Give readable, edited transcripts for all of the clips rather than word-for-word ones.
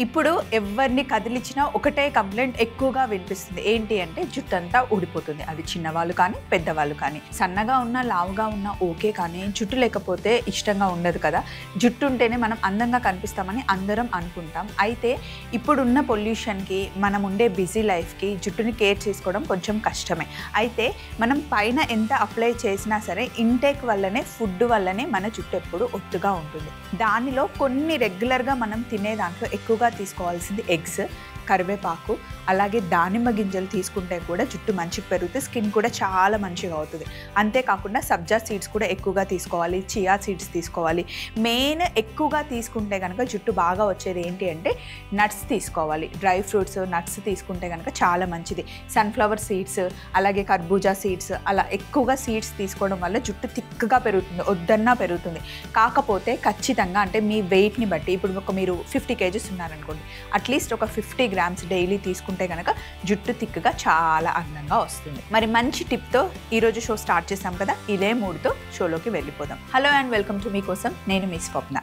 ఇప్పుడు ఎవరిని కదిలించినా ఒకటే కంప్లైంట్ ఎక్కువగా వినిపిస్తుంది. ఏంటి అంటే జుట్టంతా ఊడిపోతుంది. అది చిన్నవాళ్ళు కానీ పెద్దవాళ్ళు కానీ. సన్నగా ఉన్నా లావుగా ఉన్నా ఓకే, కానీ జుట్టు లేకపోతే ఇష్టంగా ఉండదు కదా. జుట్టు ఉంటేనే మనం అందంగా కనిపిస్తామని అందరం అనుకుంటాం. అయితే ఇప్పుడున్న పొల్యూషన్కి, మనం ఉండే బిజీ లైఫ్కి జుట్టుని కేర్ చేసుకోవడం కొంచెం కష్టమే. అయితే మనం పైన ఎంత అప్లై చేసినా సరే ఇంటేక్ వల్లనే, ఫుడ్ వల్లనే మన జుట్టు ఎప్పుడు ఒత్తుగా ఉంటుంది. దానిలో కొన్ని రెగ్యులర్గా మనం తినే దాంట్లో ఎక్కువగా తీసుకోవాల్సింది ఎగ్స్, కరివేపాకు, అలాగే దానిమ్మ గింజలు తీసుకుంటే కూడా జుట్టు మంచిగా పెరుగుతుంది, స్కిన్ కూడా చాలా మంచిగా అవుతుంది. అంతేకాకుండా సబ్జా సీడ్స్ కూడా ఎక్కువగా తీసుకోవాలి, చియా సీడ్స్ తీసుకోవాలి. మెయిన్ ఎక్కువగా తీసుకుంటే కనుక జుట్టు బాగా వచ్చేది ఏంటి అంటే నట్స్ తీసుకోవాలి. డ్రై ఫ్రూట్స్, నట్స్ తీసుకుంటే కనుక చాలా మంచిది. సన్ఫ్లవర్ సీడ్స్, అలాగే కర్బూజా సీడ్స్, అలా ఎక్కువగా సీడ్స్ తీసుకోవడం వల్ల జుట్టు థిక్గా పెరుగుతుంది, వద్దన్నా పెరుగుతుంది. కాకపోతే ఖచ్చితంగా అంటే మీ వెయిట్ని బట్టి, ఇప్పుడు మీరు 50 kgs ఉన్నారనుకోండి, అట్లీస్ట్ ఒక 50 grams డైలీ తీసుకుంటే కనుక జుట్టు థిక్గా చాలా అందంగా వస్తుంది. మరి మంచి టిప్తో ఈరోజు షో స్టార్ట్ చేసాం కదా, ఇదే మూడుతో షోలోకి వెళ్ళిపోదాం. హలో అండ్ వెల్కమ్ టు మీకోసం, నేను మీ స్వప్న.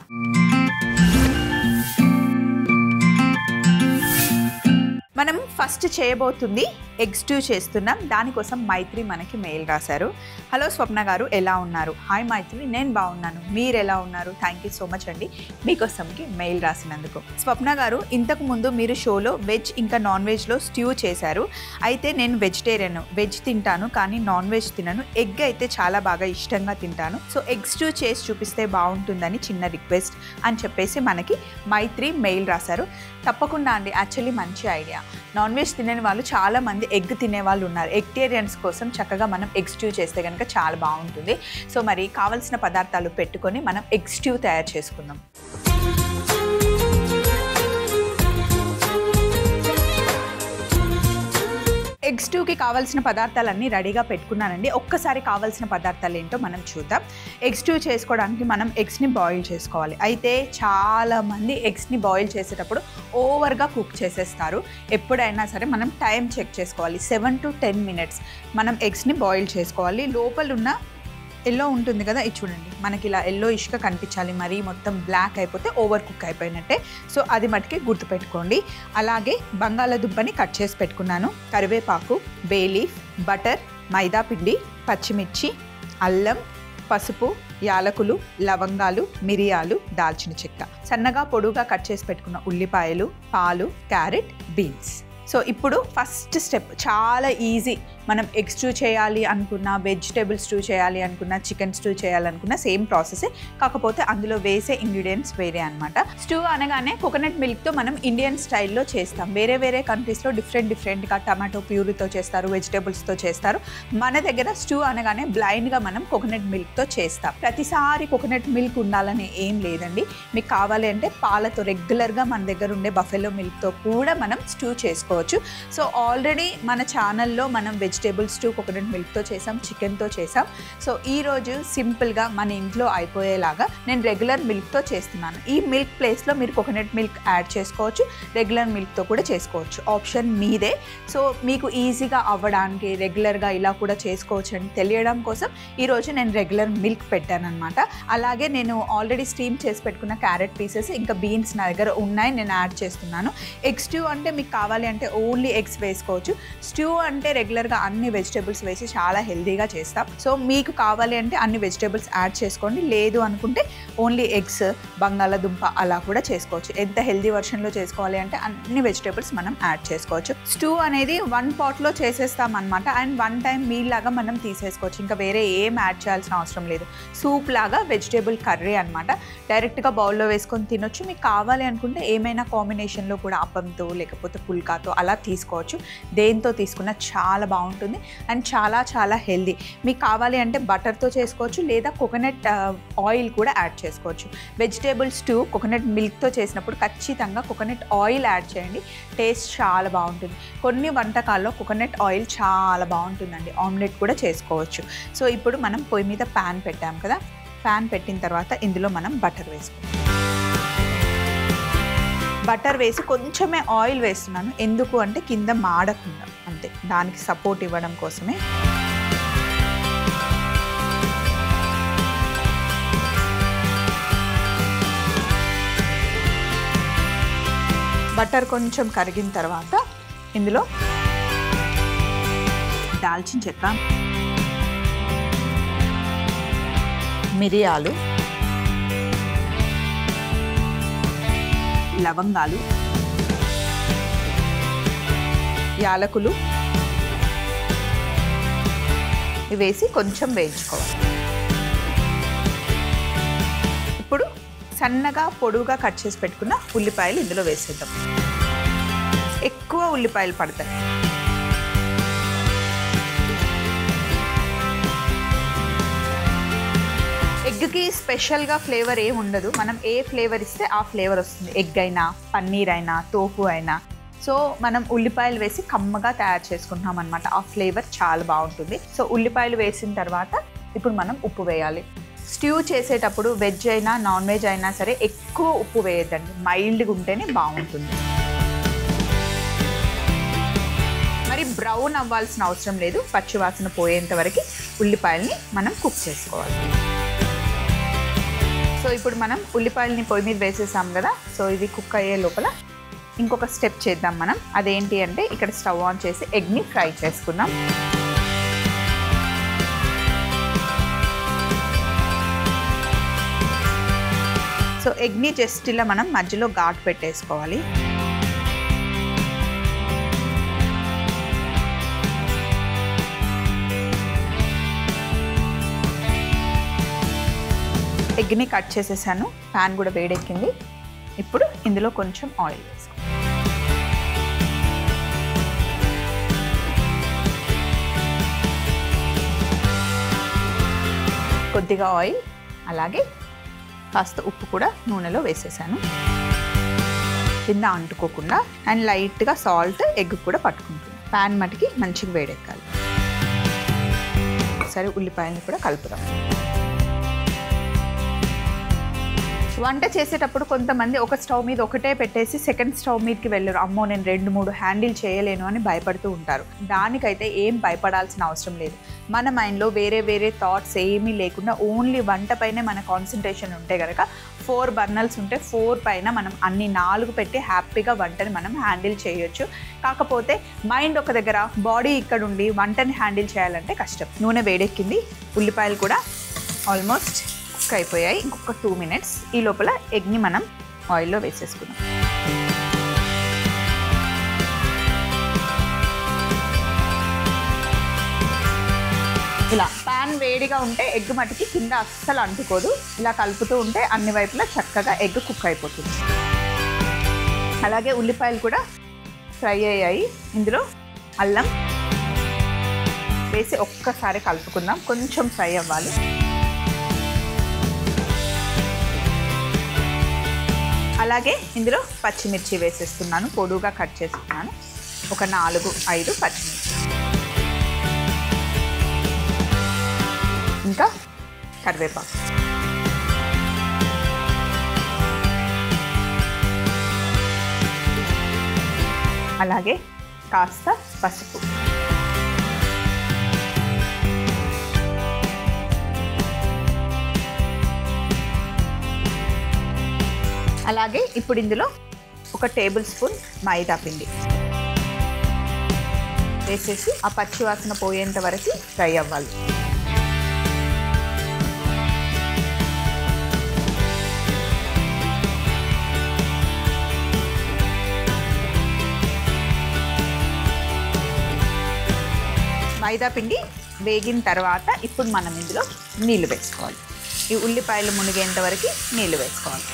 మనం ఫస్ట్ చేయబోతుంది ఎగ్ స్ట్యూ చేస్తున్నాం. దానికోసం మైత్రి మనకి మెయిల్ రాశారు. హలో స్వప్న గారు, ఎలా ఉన్నారు? హాయ్ మైత్రి, నేను బాగున్నాను, మీరు ఎలా ఉన్నారు? థ్యాంక్ యూ సో మచ్ అండి మీకోసంకి మెయిల్ రాసినందుకు. స్వప్న గారు, ఇంతకు ముందు మీరు షోలో వెజ్ ఇంకా నాన్ వెజ్లో స్ట్యూ చేశారు. అయితే నేను వెజిటేరియన్, వెజ్ తింటాను కానీ నాన్ వెజ్ తినను. ఎగ్ అయితే చాలా బాగా ఇష్టంగా తింటాను. సో ఎగ్ స్ట్యూ చేసి చూపిస్తే బాగుంటుందని చిన్న రిక్వెస్ట్ అని చెప్పేసి మనకి మైత్రి మెయిల్ రాశారు. తప్పకుండా అండి, యాక్చువల్లీ మంచి ఐడియా. నాన్ వెజ్ తినే వాళ్ళు చాలామంది ఎగ్ తినే వాళ్ళు ఉన్నారు. ఎగ్టేరియన్స్ కోసం చక్కగా మనం ఎగ్ స్ట్యూ చేస్తే కనుక చాలా బాగుంటుంది. సో మరి కావాల్సిన పదార్థాలు పెట్టుకొని మనం ఎగ్ స్ట్యూ తయారు చేసుకుందాం. ఎగ్ స్ట్యూకి కావాల్సిన పదార్థాలన్నీ రెడీగా పెట్టుకున్నానండి. ఒక్కసారి కావాల్సిన పదార్థాలు ఏంటో మనం చూద్దాం. ఎగ్ స్ట్యూ చేసుకోవడానికి మనం ఎగ్స్ని బాయిల్ చేసుకోవాలి. అయితే చాలామంది ఎగ్స్ని బాయిల్ చేసేటప్పుడు ఓవర్గా కుక్ చేసేస్తారు. ఎప్పుడైనా సరే మనం టైం చెక్ చేసుకోవాలి. 7 to 10 minutes మనం ఎగ్స్ని బాయిల్ చేసుకోవాలి. లోపల ఉన్న ఎల్లో ఉంటుంది కదా, ఇది చూడండి, మనకి ఇలా ఎల్లో ఇష్గా కనిపించాలి. మరీ మొత్తం బ్లాక్ అయిపోతే ఓవర్ కుక్ అయిపోయినట్టే. సో అది మటుకే గుర్తుపెట్టుకోండి. అలాగే బంగాళాదుంపని కట్ చేసి పెట్టుకున్నాను, కరివేపాకు, బే లీఫ్, బటర్, మైదా పిండి, పచ్చిమిర్చి, అల్లం, పసుపు, యాలకులు, లవంగాలు, మిరియాలు, దాల్చిన చెక్క, సన్నగా పొడుగా కట్ చేసి పెట్టుకున్న ఉల్లిపాయలు, పాలు, క్యారెట్, బీన్స్. సో ఇప్పుడు ఫస్ట్ స్టెప్ చాలా ఈజీ. మనం ఎగ్ స్ట్యూ చేయాలి అనుకున్నా, వెజిటేబుల్ స్ట్యూ చేయాలి అనుకున్నా, చికెన్ స్ట్యూ చేయాలనుకున్నా సేమ్ ప్రాసెసే, కాకపోతే అందులో వేసే ఇంగ్రీడియంట్స్ వేరే అనమాట. స్ట్యూ అనగానే కోకోనట్ మిల్క్తో మనం ఇండియన్ స్టైల్లో చేస్తాం. వేరే వేరే కంట్రీస్లో డిఫరెంట్గా టమాటో ప్యూరీతో చేస్తారు, వెజిటేబుల్స్తో చేస్తారు. మన దగ్గర స్ట్యూ అనగానే బ్లైండ్గా మనం కోకోనట్ మిల్క్తో చేస్తాం. ప్రతిసారి కోకోనట్ మిల్క్ ఉండాలని ఏం లేదండి. మీకు కావాలి అంటే పాలతో, రెగ్యులర్గా మన దగ్గర ఉండే బఫెలో మిల్క్తో కూడా మనం స్ట్యూ చేసుకోవచ్చు. సో ఆల్రెడీ మన ఛానల్లో మనం వెజిటేబుల్ స్ట్యూ కోకోనట్ మిల్క్తో చేసాం, చికెన్తో చేసాం. సో ఈరోజు సింపుల్గా మన ఇంట్లో అయిపోయేలాగా నేను రెగ్యులర్ మిల్క్తో చేస్తున్నాను. ఈ మిల్క్ ప్లేస్లో మీరు కోకోనట్ మిల్క్ యాడ్ చేసుకోవచ్చు, రెగ్యులర్ మిల్క్తో కూడా చేసుకోవచ్చు, ఆప్షన్ మీదే. సో మీకు ఈజీగా అవ్వడానికి, రెగ్యులర్గా ఇలా కూడా చేసుకోవచ్చు అని తెలియడం కోసం ఈరోజు నేను రెగ్యులర్ మిల్క్ పెట్టాను అనమాట. అలాగే నేను ఆల్రెడీ స్టీమ్ చేసి పెట్టుకున్న క్యారెట్ పీసెస్ ఇంకా బీన్స్ నా దగ్గర ఉన్నాయి, నేను యాడ్ చేస్తున్నాను. ఎగ్ స్ట్యూ అంటే మీకు కావాలి అంటే ఓన్లీ ఎగ్స్ వేసుకోవచ్చు. స్ట్యూ అంటే రెగ్యులర్గా అన్ని వెజిటేబుల్స్ వేసి చాలా హెల్తీగా చేస్తాం. సో మీకు కావాలి అంటే అన్ని వెజిటేబుల్స్ యాడ్ చేసుకోండి, లేదు అనుకుంటే ఓన్లీ ఎగ్స్, బంగాళాదుంప అలా కూడా చేసుకోవచ్చు. ఎంత హెల్తీ వర్షన్లో చేసుకోవాలి అంటే అన్ని వెజిటేబుల్స్ మనం యాడ్ చేసుకోవచ్చు. స్ట్యూ అనేది 1 potలో చేసేస్తాం అనమాట. అండ్ 1 time మీల్ లాగా మనం తీసేసుకోవచ్చు. ఇంకా వేరే ఏం యాడ్ చేయాల్సిన అవసరం లేదు. సూప్ లాగా వెజిటేబుల్ కర్రీ అనమాట. డైరెక్ట్గా బౌల్లో వేసుకొని తినొచ్చు. మీకు కావాలి అనుకుంటే ఏమైనా కాంబినేషన్లో కూడా అప్పంతో లేకపోతే పుల్కాతో అలా తీసుకోవచ్చు. దేంతో తీసుకున్నా చాలా బాగుంటుంది అండ్ చాలా చాలా హెల్దీ. మీకు కావాలి అంటే బటర్తో చేసుకోవచ్చు, లేదా కోకోనట్ ఆయిల్ కూడా యాడ్ చేసుకోవచ్చు. వెజిటేబుల్ స్ట్యూ కోకోనట్ మిల్క్తో చేసినప్పుడు ఖచ్చితంగా కోకోనట్ ఆయిల్ యాడ్ చేయండి, టేస్ట్ చాలా బాగుంటుంది. కొన్ని వంటకాల్లో కోకోనట్ ఆయిల్ చాలా బాగుంటుందండి. ఆమ్లెట్ కూడా చేసుకోవచ్చు. సో ఇప్పుడు మనం పొయ్యి మీద ప్యాన్ పెట్టాం కదా, ప్యాన్ పెట్టిన తర్వాత ఇందులో మనం బటర్ వేసుకుంటాం. బటర్ వేసి కొంచెమే ఆయిల్ వేస్తున్నాను, ఎందుకు అంటే కింద మాడకుండా, అంతే, దానికి సపోర్ట్ ఇవ్వడం కోసమే. బటర్ కొంచెం కరిగిన తర్వాత ఇందులో దాల్చిన చెక్క, మిరియాలు, లవంగాలు, యాలకులు ఇవి వేసి కొంచెం వేయించుకోవాలి. ఇప్పుడు సన్నగా పొడువుగా కట్ చేసి పెట్టుకున్న ఉల్లిపాయలు ఇందులో వేసేద్దాం. ఎక్కువ ఉల్లిపాయలు పడతాయి. ఎగ్కి స్పెషల్గా ఫ్లేవర్ ఏమి ఉండదు. మనం ఏ ఫ్లేవర్ ఇస్తే ఆ ఫ్లేవర్ వస్తుంది. ఎగ్ అయినా, పన్నీర్ అయినా, టోఫు అయినా. సో మనం ఉల్లిపాయలు వేసి కమ్మగా తయారు చేసుకుంటున్నాం అనమాట. ఆ ఫ్లేవర్ చాలా బాగుంటుంది. సో ఉల్లిపాయలు వేసిన తర్వాత ఇప్పుడు మనం ఉప్పు వేయాలి. స్ట్యూ చేసేటప్పుడు వెజ్ అయినా నాన్ వెజ్ అయినా సరే ఎక్కువ ఉప్పు వేయద్దండి. మైల్డ్గా ఉంటేనే బాగుంటుంది. మరి బ్రౌన్ అవ్వాల్సిన అవసరం లేదు. పచ్చివాసన పోయేంత వరకు ఉల్లిపాయల్ని మనం కుక్ చేసుకోవాలి. సో ఇప్పుడు మనం ఉల్లిపాయలని పొయ్యి మీద వేసేసాం కదా. సో ఇది కుక్ అయ్యే లోపల ఇంకొక స్టెప్ చేద్దాం మనం. అదేంటి అంటే ఇక్కడ స్టవ్ ఆన్ చేసి ఎగ్ని ఫ్రై చేసుకుందాం. సో ఎగ్ని జస్ట్ ఇలా మనం మధ్యలో ఘాటు పెట్టేసుకోవాలి. ఎగ్ని కట్ చేసేసాను. ప్యాన్ కూడా వేడెక్కింది. ఇప్పుడు ఇందులో కొంచెం ఆయిల్ వేసుకో. కొద్దిగా ఆయిల్, అలాగే కాస్త ఉప్పు కూడా నూనెలో వేసేసాను. కింద అంటుకోకుండా. అండ్ లైట్గా సాల్ట్ ఎగ్ కూడా పట్టుకుంటుంది. ప్యాన్ మటుకి మంచిగా వేడెక్కాలి. ఒకసారి ఉల్లిపాయలని కూడా కలుపుదాం. వంట చేసేటప్పుడు కొంతమంది ఒక స్టవ్ మీద ఒకటే పెట్టేసి సెకండ్ స్టవ్ మీదకి వెళ్ళరు. అమ్మో నేను 2-3 హ్యాండిల్ చేయలేను అని భయపడుతూ ఉంటారు. దానికైతే ఏం భయపడాల్సిన అవసరం లేదు. మన మైండ్లో వేరే వేరే థాట్స్ ఏమీ లేకుండా ఓన్లీ వంట పైనే మన కాన్సన్ట్రేషన్ ఉంటే కనుక 4 బర్నర్స్ ఉంటే 4 పైన మనం అన్ని 4 పెట్టి హ్యాపీగా వంటని మనం హ్యాండిల్ చేయొచ్చు. కాకపోతే మైండ్ ఒక దగ్గర, బాడీ ఇక్కడ ఉండి వంటని హ్యాండిల్ చేయాలంటే కష్టం. నూనె వేడెక్కింది. ఉల్లిపాయలు కూడా ఆల్మోస్ట్ కుక్ అయిపోయాయి. ఇంకొక 2 మినిట్స్. ఈ లోపల ఎగ్ని మనం ఆయిల్లో వేసేసుకుందాం. ఇలా ప్యాన్ వేడిగా ఉంటే ఎగ్ మటుకి కింద అస్సలు అంటుకోదు. ఇలా కలుపుతూ ఉంటే అన్ని వైపులా చక్కగా ఎగ్ కుక్ అయిపోతుంది. అలాగే ఉల్లిపాయలు కూడా ఫ్రై అయ్యాయి. ఇందులో అల్లం వేసి ఒక్కసారి కలుపుకుందాం. కొంచెం ఫ్రై అవ్వాలి. అలాగే ఇందులో పచ్చిమిర్చి వేసేస్తున్నాను. పొడువుగా కట్ చేసుకున్నాను. ఒక 4-5 పచ్చిమిర్చి. ఇంకా కరివేపాకు. అలాగే కాస్త పసుపు. అలాగే ఇప్పుడు ఇందులో 1 టేబుల్ స్పూన్ మైదా పిండి వేసేసి ఆ పచ్చివాసన పోయేంత వరకు ఫ్రై అవ్వాలి. మైదా పిండి వేగిన తర్వాత ఇప్పుడు మనం ఇందులో నీళ్లు వేసుకోవాలి. ఈ ఉల్లిపాయలు మునిగేంత వరకు నీళ్లు వేసుకోవాలి.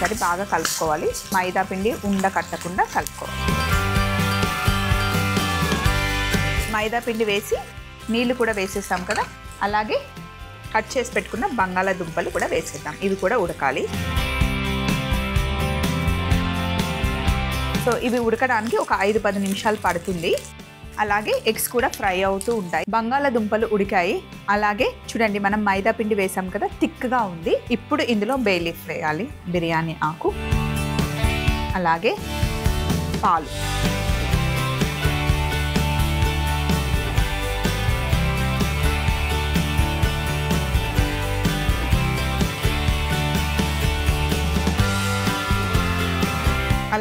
సరే బాగా కలుపుకోవాలి. మైదా పిండి ఉండ కట్టకుండా కలుపుకోవాలి. మైదా పిండి వేసి నీళ్ళు కూడా వేసేసాం కదా. అలాగే కట్ చేసి పెట్టుకున్న బంగాళాదుంపలు కూడా వేసేద్దాం. ఇవి కూడా ఉడకాలి. సో ఇవి ఉడకడానికి ఒక 5-10 నిమిషాలు పడుతుంది. అలాగే ఎగ్స్ కూడా ఫ్రై అవుతూ ఉంటాయి. బంగాళాదుంపలు ఉడికాయి. అలాగే చూడండి మనం మైదా పిండి వేసాం కదా, థిక్గా ఉంది. ఇప్పుడు ఇందులో బే లీఫ్ వేయాలి, బిర్యానీ ఆకు, అలాగే పాలు.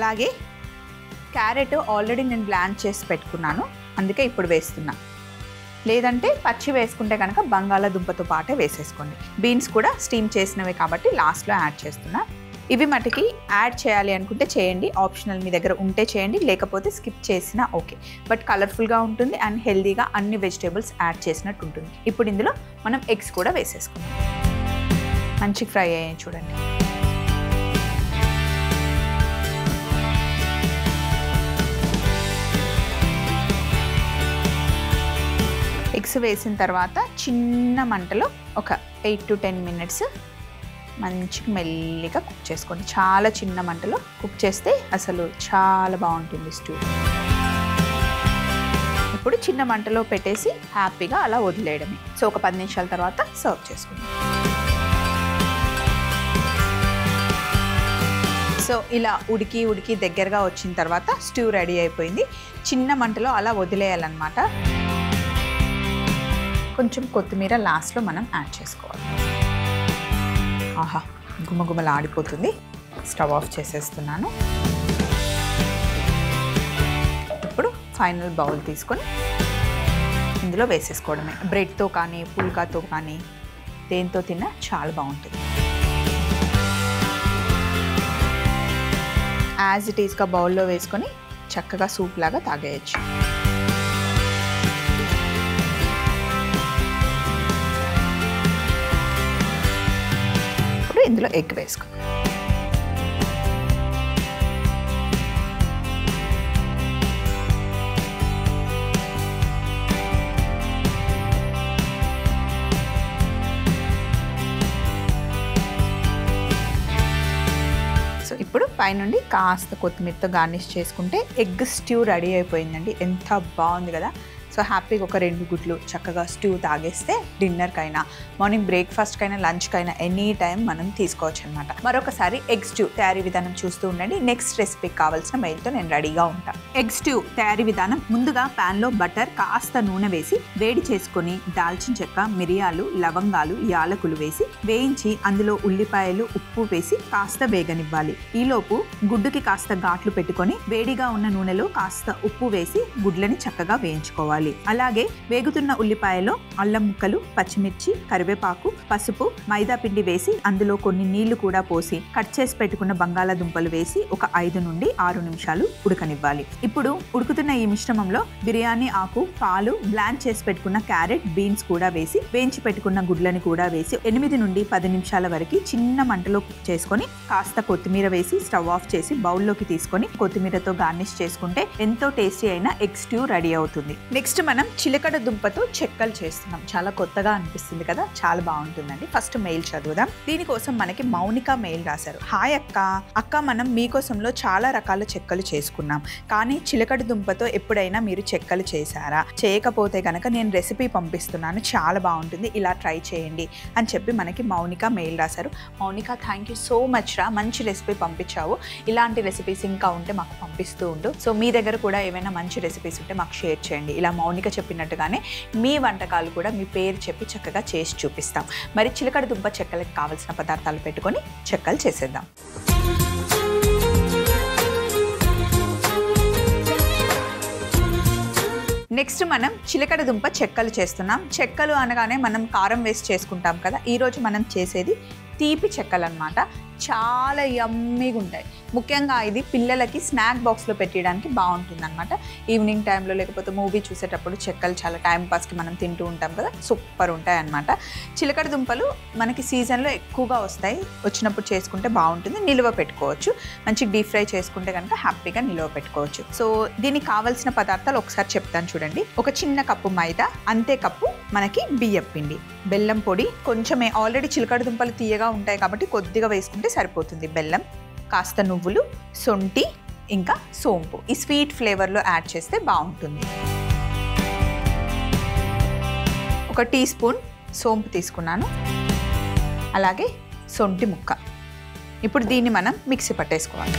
అలాగే క్యారెట్ ఆల్రెడీ నేను బ్లాంచ్ చేసి పెట్టుకున్నాను, అందుకే ఇప్పుడు వేస్తున్నా. లేదంటే పచ్చి వేసుకుంటే కనుక బంగాళాదుంపతో పాటే వేసేసుకోండి. బీన్స్ కూడా స్టీమ్ చేసినవే కాబట్టి లాస్ట్లో యాడ్ చేస్తున్నా. ఇవి మటుకి యాడ్ చేయాలి అనుకుంటే చేయండి, ఆప్షనల్, మీ దగ్గర ఉంటే చేయండి, లేకపోతే స్కిప్ చేసినా ఓకే. బట్ కలర్ఫుల్గా ఉంటుంది అండ్ హెల్దీగా అన్ని వెజిటేబుల్స్ యాడ్ చేసినట్టు ఉంటుంది. ఇప్పుడు ఇందులో మనం ఎగ్స్ కూడా వేసేసుకుందాం. మంచి ఫ్రై అయ్యాయి చూడండి. ఎగ్స్ వేసిన తర్వాత చిన్న మంటలో ఒక 8 to 10 minutes మంచిగా మెల్లిగా కుక్ చేసుకోండి. చాలా చిన్న మంటలో కుక్ చేస్తే అసలు చాలా బాగుంటుంది స్టూ. ఇప్పుడు చిన్న మంటలో పెట్టేసి హ్యాపీగా అలా వదిలేయడమే. సో ఒక 10 నిమిషాల తర్వాత సర్వ్ చేసుకుందాం. సో ఇలా ఉడికి దగ్గరగా వచ్చిన తర్వాత స్టూ రెడీ అయిపోయింది. చిన్న మంటలో అలా వదిలేయాలన్నమాట. కొంచెం కొత్తిమీర లాస్ట్లో మనం యాడ్ చేసుకోవాలి. ఆహా, గుమగుమలు ఆడిపోతుంది. స్టవ్ ఆఫ్ చేసేస్తున్నాను. ఇప్పుడు ఫైనల్ బౌల్ తీసుకొని ఇందులో వేసేసుకోవడమే. బ్రెడ్తో కానీ పుల్కాతో కానీ దేంతో తిన్నా చాలా బాగుంటుంది. యాజ్ ఇట్ ఈస్గా బౌల్లో వేసుకొని చక్కగా సూప్ లాగా తాగేయచ్చు. ఇప్పుడు ఇందులో ఎగ్ వేసుకో. సో ఇప్పుడు పైనుండి కాస్త కొత్తిమీరతో గార్నిష్ చేసుకుంటే ఎగ్ స్ట్యూ రెడీ అయిపోయిందండి. ఎంత బాగుంది కదా. సో హ్యాపీగా ఒక 2 గుడ్లు చక్కగా స్ట్యూ తాగేస్తే డిన్నర్కైనా, మార్నింగ్ బ్రేక్ఫాస్ట్కైనా, లంచ్కైనా ఎనీ టైం మనం తీసుకోవచ్చు అనమాట. మరొకసారి ఎగ్ స్ట్యూ తయారీ విధానం చూస్తూ ఉండండి. నెక్స్ట్ రెసిపీకి కావాల్సిన మెయిల్తో నేను రెడీగా ఉంటాను. ఎగ్ స్ట్యూ తయారీ విధానం: ముందుగా ప్యాన్లో బటర్, కాస్త నూనె వేసి వేడి చేసుకొని దాల్చిన చెక్క, మిరియాలు, లవంగాలు, యాలకులు వేసి వేయించి అందులో ఉల్లిపాయలు, ఉప్పు వేసి కాస్త వేగనివ్వాలి. ఈలోపు గుడ్డుకి కాస్త ఘాట్లు పెట్టుకొని వేడిగా ఉన్న నూనెలో కాస్త ఉప్పు వేసి గుడ్లని చక్కగా వేయించుకోవాలి. అలాగే వేగుతున్న ఉల్లిపాయలో అల్లం ముక్కలు, పచ్చిమిర్చి, కరివేపాకు, పసుపు, మైదా పిండి వేసి అందులో కొన్ని నీళ్లు కూడా పోసి కట్ చేసి పెట్టుకున్న బంగాళాదుంపలు వేసి ఒక 5 నుండి 6 నిమిషాలు ఉడకనివ్వాలి. ఇప్పుడు ఉడుకుతున్న ఈ మిశ్రమంలో బిర్యానీ ఆకు, పాలు, బ్లాంచ్ చేసి పెట్టుకున్న క్యారెట్, బీన్స్ కూడా వేసి వేయించి పెట్టుకున్న గుడ్లని కూడా వేసి 8 నుండి 10 నిమిషాల వరకు చిన్న మంటలో కుక్ చేసుకొని కాస్త కొత్తిమీర వేసి స్టవ్ ఆఫ్ చేసి బౌల్లోకి తీసుకొని కొత్తిమీరతో గార్నిష్ చేసుకుంటే ఎంతో టేస్టీ అయిన ఎగ్ స్ట్యూ రెడీ అవుతుంది. నెక్స్ట్ మనం చిలకడ దుంపతో చెక్కలు చేస్తున్నాం. చాలా కొత్తగా అనిపిస్తుంది కదా, చాలా బాగుంటుందండి. ఫస్ట్ మెయిల్ చదువుదాం. దీనికోసం మనకి మౌనిక మెయిల్ రాశారు. హాయ్ అక్క, మనం మీకోసంలో చాలా రకాల చెక్కలు చేసుకున్నాం, కానీ చిలకడ దుంపతో ఎప్పుడైనా మీరు చెక్కలు చేశారా? చేయకపోతే కనుక నేను రెసిపీ పంపిస్తున్నాను, చాలా బాగుంటుంది, ఇలా ట్రై చేయండి అని చెప్పి మనకి మౌనిక మెయిల్ రాశారు. Mounika, thank you so much రా, మంచి రెసిపీ పంపించావు. ఇలాంటి రెసిపీస్ ఇంకా ఉంటే మాకు పంపిస్తూ ఉండు. సో మీ దగ్గర కూడా ఏమైనా మంచి రెసిపీస్ ఉంటే మాకు షేర్ చేయండి. ఇలా మౌనిక చెప్పినట్టుగానే మీ వంటకాలు కూడా మీ పేరు చెప్పి చక్కగా చేసి చూపిస్తాం. మరి చిలకడ దుంప చెక్కలకు కావాల్సిన పదార్థాలు పెట్టుకొని చెక్కలు చేసేద్దాం. నెక్స్ట్ మనం చిలకడ దుంప చెక్కలు చేస్తున్నాం. చెక్కలు అనగానే మనం కారం వేసి చేసుకుంటాం కదా. ఈరోజు మనం చేసేది తీపి చెక్కలు అన్నమాట. చాలా యమ్మీగా ఉంటాయి. ముఖ్యంగా ఇది పిల్లలకి స్నాక్ బాక్స్లో పెట్టడానికి బాగుంటుంది అనమాట. ఈవినింగ్ టైంలో లేకపోతే మూవీ చూసేటప్పుడు చెక్కలు చాలా టైం పాస్కి మనం తింటూ ఉంటాం కదా, సూపర్ ఉంటాయి అన్నమాట. చిలకడ దుంపలు మనకి సీజన్లో ఎక్కువగా వస్తాయి, వచ్చినప్పుడు చేసుకుంటే బాగుంటుంది. నిల్వ పెట్టుకోవచ్చు, మంచి డీప్ ఫ్రై చేసుకుంటే కనుక హ్యాపీగా నిల్వ పెట్టుకోవచ్చు. సో దీనికి కావాల్సిన పదార్థాలు ఒకసారి చెప్తాను చూడండి. ఒక చిన్న కప్పు మైదా, అంతే కప్పు మనకి బియ్యం పిండి, బెల్లం పొడి కొంచెమే, ఆల్రెడీ చిలకడ దుంపలు తీయగా ఉంటాయి కాబట్టి కొద్దిగా వేసుకుంటే సరిపోతుంది. బెల్లం, కాస్త నువ్వులు, సొంటి, ఇంకా సోంపు. ఈ స్వీట్ ఫ్లేవర్లో యాడ్ చేస్తే బాగుంటుంది. 1 టీ స్పూన్ సోంపు తీసుకున్నాను, అలాగే సొంటి ముక్క. ఇప్పుడు దీన్ని మనం మిక్సీ పట్టేసుకోవాలి.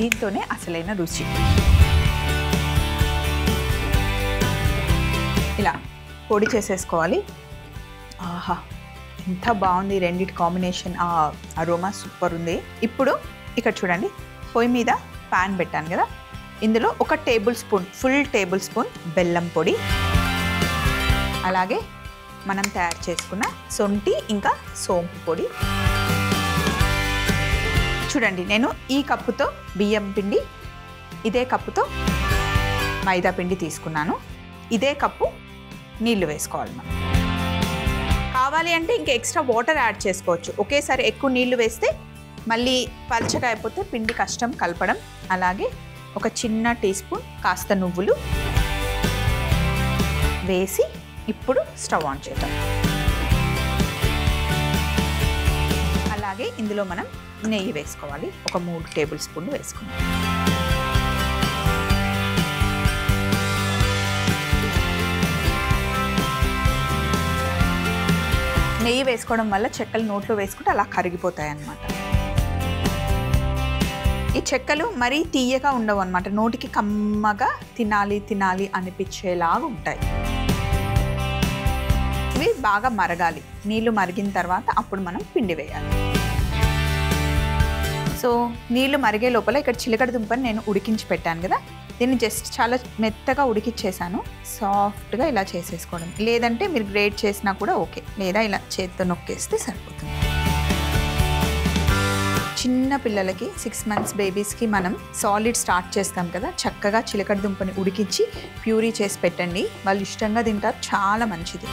దీంతోనే అసలైన రుచి. ఇలా పొడి చేసేసుకోవాలి. ఆహా, ఎంత బాగుంది రెండిటి కాంబినేషన్. ఆ అరోమా సూపర్ ఉంది. ఇప్పుడు ఇక్కడ చూడండి, పొయ్యి మీద ప్యాన్ పెట్టాను కదా, ఇందులో ఒక ఫుల్ టేబుల్ స్పూన్ బెల్లం పొడి, అలాగే మనం తయారు చేసుకున్న శొంఠి ఇంకా సోంపు పొడి. చూడండి, నేను ఈ కప్పుతో బియ్యం పిండి, ఇదే కప్పుతో మైదా పిండి తీసుకున్నాను. ఇదే కప్పు నీళ్లు వేసుకోవాలి. మనం కావాలి అంటే ఇంకా ఎక్స్ట్రా వాటర్ యాడ్ చేసుకోవచ్చు. ఒకేసారి ఎక్కువ నీళ్లు వేస్తే మళ్ళీ పల్చగా అయిపోతే పిండి కష్టం కలపడం. అలాగే ఒక చిన్న టీ స్పూన్ కాస్త నువ్వులు వేసి ఇప్పుడు స్టవ్ ఆన్ చేద్దాం. అలాగే ఇందులో మనం నెయ్యి వేసుకోవాలి. ఒక 3 టేబుల్ స్పూన్లు వేసుకుందాం. నెయ్యి వేసుకోవడం వల్ల చెక్కలు నోట్లో వేసుకుంటే అలా కరిగిపోతాయి అన్నమాట. ఈ చెక్కలు మరీ తీయగా ఉండవు అన్నమాట, నోటికి కమ్మగా తినాలి అనిపించేలాగా ఉంటాయి. ఇవి బాగా మరగాలి. నీళ్లు మరిగిన తర్వాత అప్పుడు మనం పిండి వేయాలి. సో నీళ్లు మరిగే లోపల ఇక్కడ చిలకడ దుంపని నేను ఉడికించి పెట్టాను కదా, దీన్ని జస్ట్ చాలా మెత్తగా ఉడికిచ్చేసాను. సాఫ్ట్గా ఇలా చేసేసుకోవడం, లేదంటే మీరు గ్రేట్ చేసినా కూడా ఓకే, లేదా ఇలా చేతితో నొక్కేస్తే సరిపోతుంది. చిన్న పిల్లలకి 6 months బేబీస్కి మనం సాలిడ్ స్టార్ట్ చేస్తాం కదా, చక్కగా చిలకడ దుంపని ఉడికించి ప్యూరీ చేసి పెట్టండి. వాళ్ళు ఇష్టంగా తింటారు, చాలా మంచిది.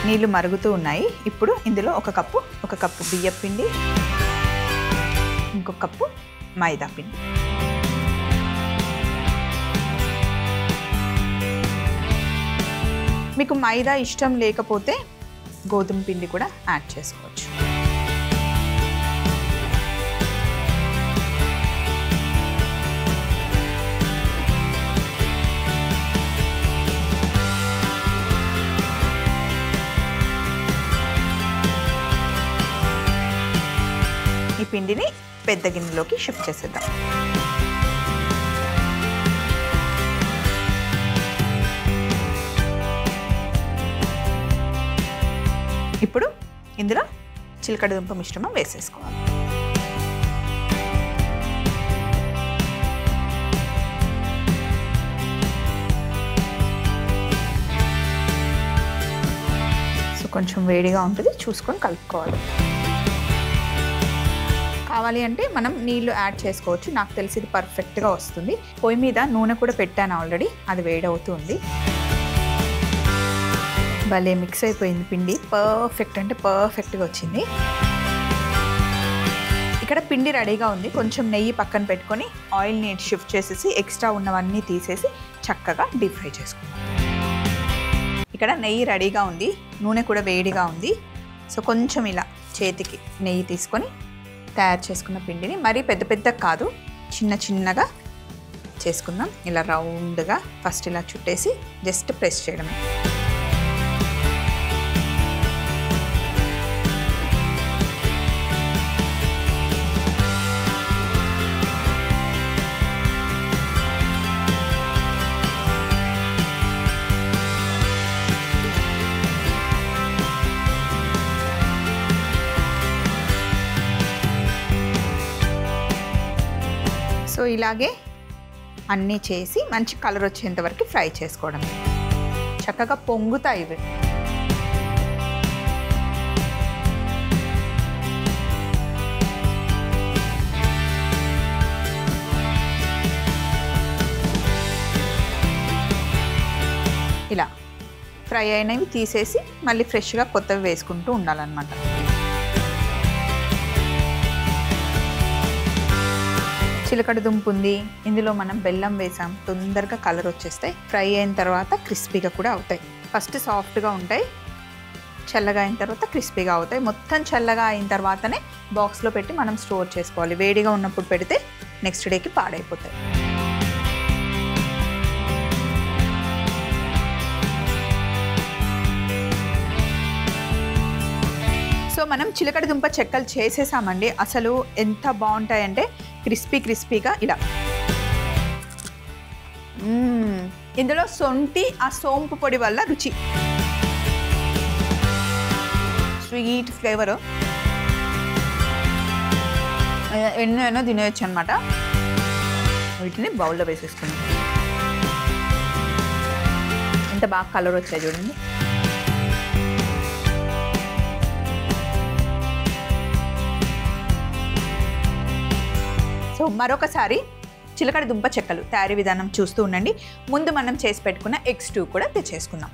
నీళ్ళు మరుగుతూ ఉన్నాయి. ఇప్పుడు ఇందులో ఒక కప్పు బియ్యం పిండి, ఇంకొక కప్పు మైదా పిండి. మీకు మైదా ఇష్టం లేకపోతే గోధుమ పిండి కూడా యాడ్ చేసుకోవచ్చు. ఈ పిండిని పెద్ద గిన్నెలోకి షిఫ్ట్ చేసేద్దాం. ఇప్పుడు ఇందులో చిలకడ దుంప మిశ్రమం వేసేసుకోవాలి. సో కొంచెం వేడిగా ఉంటుంది, చూసుకొని కలుపుకోవాలి. కావాలి అంటే మనం నీళ్లు యాడ్ చేసుకోవచ్చు. నాకు తెలిసి ఇది పర్ఫెక్ట్గా వస్తుంది. పొయ్యి మీద నూనె కూడా పెట్టాను ఆల్రెడీ, అది వేడవుతుంది. భలే మిక్స్ అయిపోయింది పిండి, పర్ఫెక్ట్ అంటే పర్ఫెక్ట్గా వచ్చింది. ఇక్కడ పిండి రెడీగా ఉంది. కొంచెం నెయ్యి పక్కన పెట్టుకొని ఆయిల్ని షిఫ్ట్ చేసేసి ఎక్స్ట్రా ఉన్నవన్నీ తీసేసి చక్కగా డీప్ ఫ్రై చేసుకుందాం. ఇక్కడ నెయ్యి రెడీగా ఉంది, నూనె కూడా వేడిగా ఉంది. సో కొంచెం ఇలా చేతికి నెయ్యి తీసుకొని తయారు చేసుకున్న పిండిని మరీ పెద్ద కాదు, చిన్నగా చేసుకుందాం. ఇలా రౌండ్గా ఫస్ట్ ఇలా చుట్టేసి జస్ట్ ప్రెస్ చేయడమే. సో ఇలాగే అన్నీ చేసి మంచి కలర్ వచ్చేంత వరకు ఫ్రై చేసుకోవడం. చక్కగా పొంగుతాయి ఇవి. ఇలా ఫ్రై అయినవి తీసేసి మళ్ళీ ఫ్రెష్గా కొత్తవి వేసుకుంటూ ఉండాలన్నమాట. చిలకడ దుంప ఉంది, ఇందులో మనం బెల్లం వేసాం, తొందరగా కలర్ వచ్చేస్తాయి. ఫ్రై అయిన తర్వాత క్రిస్పీగా కూడా అవుతాయి. ఫస్ట్ సాఫ్ట్గా ఉంటాయి, చల్లగా అయిన తర్వాత క్రిస్పీగా అవుతాయి. మొత్తం చల్లగా అయిన తర్వాతనే బాక్స్లో పెట్టి మనం స్టోర్ చేసుకోవాలి. వేడిగా ఉన్నప్పుడు పెడితే నెక్స్ట్ డేకి పాడైపోతాయి. సో మనం చిలకడ దుంప చెక్కలు చేసేసామండి. అసలు ఎంత బాగుంటాయంటే క్రిస్పీగా ఇలా. ఇందులో సొంటి ఆ సోంపు పొడి వల్ల రుచి. Sweet flavour. ఎన్నైనా తినేయచ్చు అనమాట. వీటిని బౌల్లో వేసేసుకున్నాం. ఎంత బాగా కలర్ వచ్చాయి చూడండి. సో మరొకసారి చిలకడ దుంప చెక్కలు తయారీ విధానం చూస్తూ ఉండండి. ముందు మనం చేసి పెట్టుకున్న ఎగ్ స్టూ కూడా తెచ్చేసుకుందాం.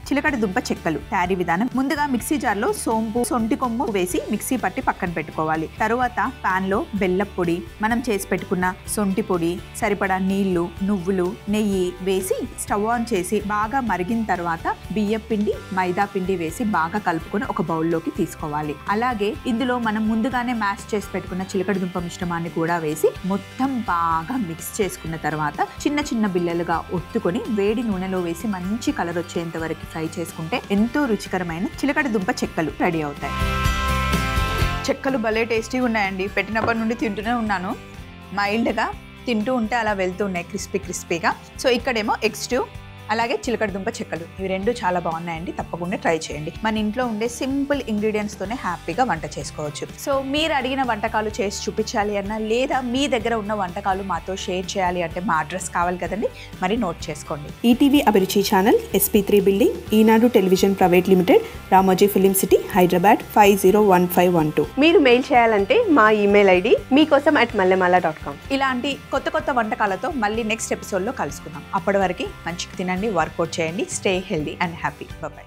చిలకడ దుంప చెక్కలు తయారీ విధానం. ముందుగా మిక్సీ జార్లో సోంపు, సొంటి కొమ్ము వేసి మిక్సీ పట్టి పక్కన పెట్టుకోవాలి. తరువాత పాన్ లో బెల్లం పొడి, మనం చేసి పెట్టుకున్న సొంటి పొడి, సరిపడా నీళ్లు, నువ్వులు, నెయ్యి వేసి స్టవ్ ఆన్ చేసి బాగా మరిగిన తర్వాత బియ్యం పిండి, మైదా పిండి వేసి బాగా కలుపుకొని ఒక బౌల్లోకి తీసుకోవాలి. అలాగే ఇందులో మనం ముందుగానే మ్యాష్ చేసి పెట్టుకున్న చిలకడ దుంప మిశ్రమాన్ని కూడా వేసి మొత్తం బాగా మిక్స్ చేసుకున్న తర్వాత చిన్న చిన్న బిళ్ళలుగా ఒత్తుకొని వేడి నూనెలో వేసి మంచి కలర్ వచ్చేంత వరకు ఫ్రై చేసుకుంటే ఎంతో రుచికరమైన చిలకడ దుంప చెక్కలు రెడీ అవుతాయి. చెక్కలు భలే టేస్టీగా ఉన్నాయండి. పెట్టినప్పటి నుండి తింటూనే ఉన్నాను. మైల్డ్గా తింటూ ఉంటే అలా వెళ్తూ ఉన్నాయి క్రిస్పీగా. సో ఇక్కడేమో ఎగ్ స్టూ, అలాగే చిలకడ దుంప చెక్కలు, ఇవి రెండు చాలా బాగున్నాయండి. తప్పకుండా ట్రై చేయండి. మన ఇంట్లో ఉండే సింపుల్ ఇంగ్రీడియంట్స్తోనే హ్యాపీగా వంట చేసుకోవచ్చు. సో మీరు అడిగిన వంటకాలు చేసి చూపించాలి అన్నా, లేదా మీ దగ్గర ఉన్న వంటకాలు మాతో షేర్ చేయాలి అంటే మా అడ్రస్ కావాలి కదండి, మరి నోట్ చేసుకోండి. ETV Abhiruchi channel, SP3 building, Eenadu television private limited, Ramoji film city, Hyderabad 501512. మీరు మెయిల్ చేయాలంటే మా ఈమెయిల్ ID meekosam@mallemala.com. ఇలాంటి కొత్త వంటకాలతో మళ్ళీ నెక్స్ట్ ఎపిసోడ్లో కలుసుకుందాం. అప్పటి వరకు మంచిగా తినండి, వర్కౌట్ చేయండి, stay healthy and happy. Bye.